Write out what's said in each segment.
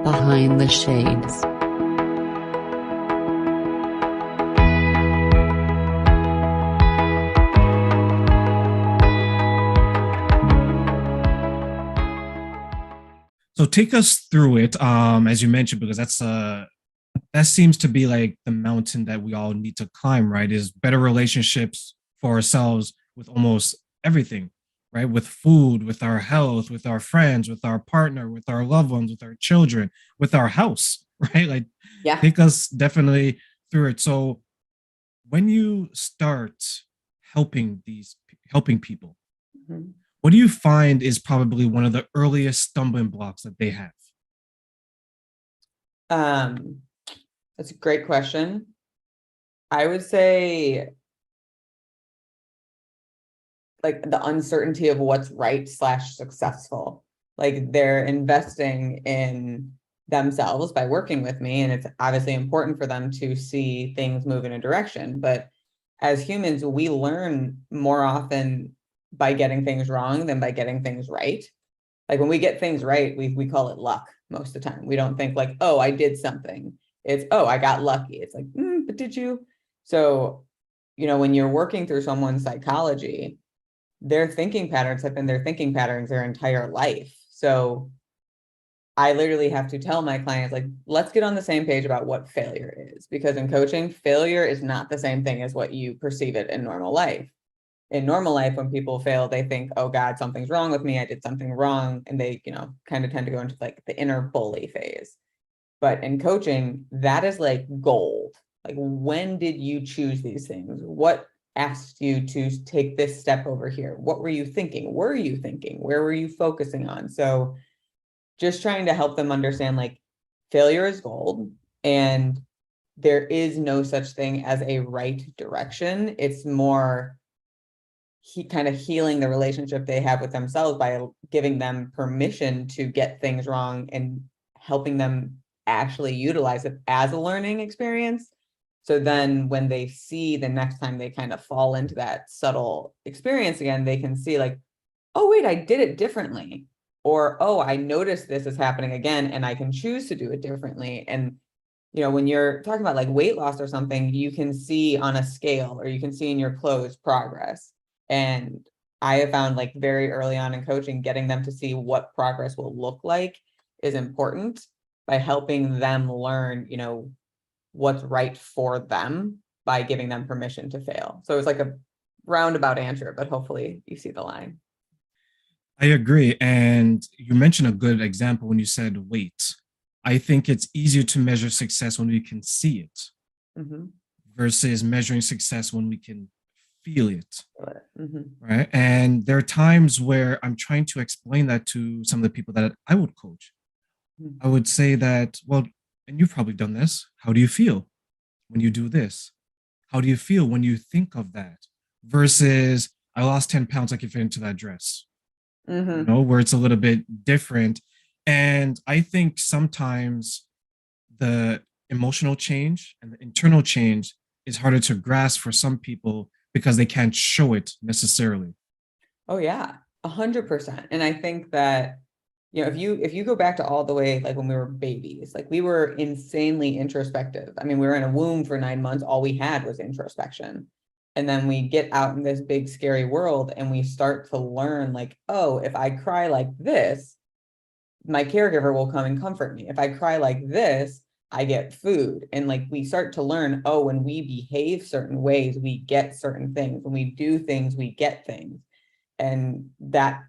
Behind the Shades. So take us through it, as you mentioned, because that seems to be like the mountain that we all need to climb, right? Is better relationships for ourselves with almost everything, right? With food, with our health, with our friends, with our partner, with our loved ones, with our children, with our house, right? Like Yeah. take us definitely through it. So when you start helping people, Mhm. what do you find is probably one of the earliest stumbling blocks that they have? Um, that's a great question. I would say like the uncertainty of what's right slash successful. Like they're investing in themselves by working with me, and it's obviously important for them to see things move in a direction. But as humans, we learn more often by getting things wrong than by getting things right. Like when we get things right, we call it luck most of the time. We don't think like, oh, I did something. It's, oh, I got lucky. It's like, but did you? So, when you're working through someone's psychology, their thinking patterns have been their thinking patterns their entire life. So I literally have to tell my clients, like, let's get on the same page about what failure is. Because in coaching, failure is not the same thing as what you perceive it in normal life. In normal life, when people fail, they think, oh God, something's wrong with me. I did something wrong. And they, kind of tend to go into like the inner bully phase. But in coaching, that is like gold. Like, when did you choose these things? What asked you to take this step over here? What were you thinking? Were you thinking? Where were you focusing on? So just trying to help them understand like failure is gold, and there is no such thing as a right direction. It's more kind of healing the relationship they have with themselves by giving them permission to get things wrong and helping them actually utilize it as a learning experience. So then when they see the next time they kind of fall into that subtle experience again, they can see like, oh, wait, I did it differently. Or, oh, I noticed this is happening again and I can choose to do it differently. And, when you're talking about like weight loss or something, you can see on a scale or you can see in your clothes progress. And I have found like very early on in coaching, getting them to see what progress will look like is important by helping them learn, what's right for them by giving them permission to fail. So it's like a roundabout answer, but hopefully you see the line. I agree. And you mentioned a good example when you said weight. I think it's easier to measure success when we can see it Mm-hmm. versus measuring success when we can feel it. Mm-hmm. Right. And there are times where I'm trying to explain that to some of the people that I would coach. I would say that, well, and you've probably done this. How do you feel when you do this? How do you feel when you think of that? Versus, I lost 10 pounds, I can fit into that dress, Mm-hmm. where it's a little bit different. And I think sometimes the emotional change and the internal change is harder to grasp for some people because they can't show it necessarily. Oh yeah, 100%. And I think that, if you go back to all the way like when we were babies, like we were insanely introspective. I mean, we were in a womb for 9 months, all we had was introspection. And then we get out in this big scary world and we start to learn like, oh, if I cry like this, my caregiver will come and comfort me. If I cry like this, I get food. And like we start to learn, oh, when we behave certain ways, we get certain things. When we do things, we get things. And that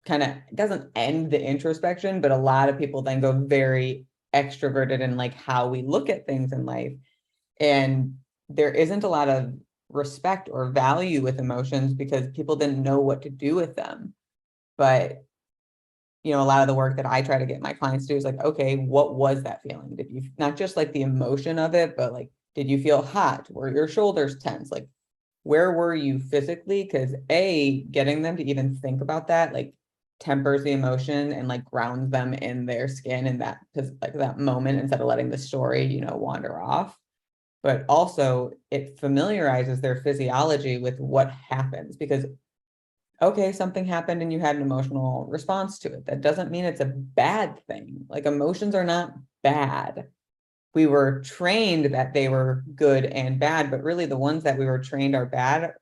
kind of doesn't end the introspection, but a lot of people then go very extroverted in like how we look at things in life. And there isn't a lot of respect or value with emotions because people didn't know what to do with them. But a lot of the work that I try to get my clients to do is like, okay, what was that feeling? Did you not just like the emotion of it, but like, did you feel hot? Were your shoulders tense? Like, where were you physically? Because getting them to even think about that, like tempers the emotion and like grounds them in their skin in that like that moment instead of letting the story, wander off. But also it familiarizes their physiology with what happens because okay, something happened and you had an emotional response to it. That doesn't mean it's a bad thing. Like, emotions are not bad. We were trained that they were good and bad, but really the ones that we were trained are bad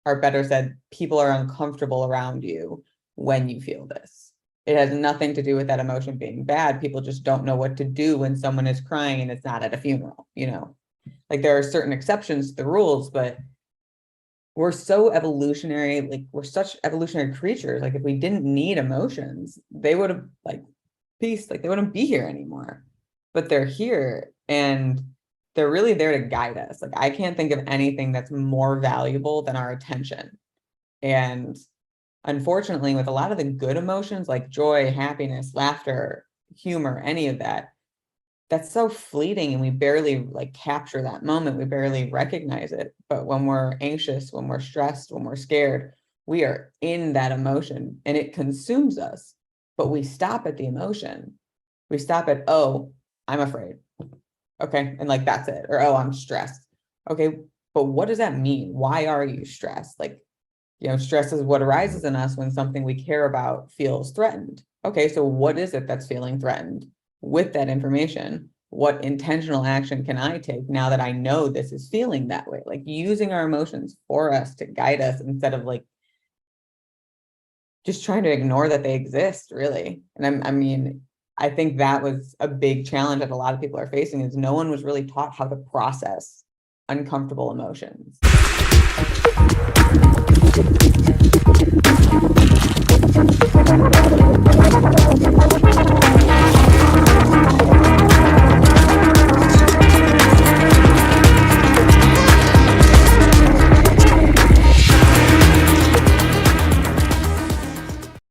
are better said, people are uncomfortable around you when you feel this. It has nothing to do with that emotion being bad. People just don't know what to do when someone is crying and it's not at a funeral, you know? Like, there are certain exceptions to the rules, but we're so evolutionary, like, we're such evolutionary creatures. Like, if we didn't need emotions, they would have, like, peace, like, they wouldn't be here anymore. But they're here and they're really there to guide us. Like, I can't think of anything that's more valuable than our attention. And unfortunately, with a lot of the good emotions like joy, happiness, laughter, humor, any of that, that's so fleeting and we barely like capture that moment. We barely recognize it. But when we're anxious, when we're stressed, when we're scared, we are in that emotion and it consumes us. But we stop at the emotion. We stop at, oh, I'm afraid. Okay. And like, that's it. Or, oh, I'm stressed. Okay. But what does that mean? Why are you stressed? Like, you know, stress is what arises in us when something we care about feels threatened. Okay. So what is it that's feeling threatened? With that information, what intentional action can I take now that I know this is feeling that way? Like, using our emotions for us to guide us instead of like just trying to ignore that they exist, really. And I mean, I think that was a big challenge that a lot of people are facing, is no one was really taught how to process uncomfortable emotions.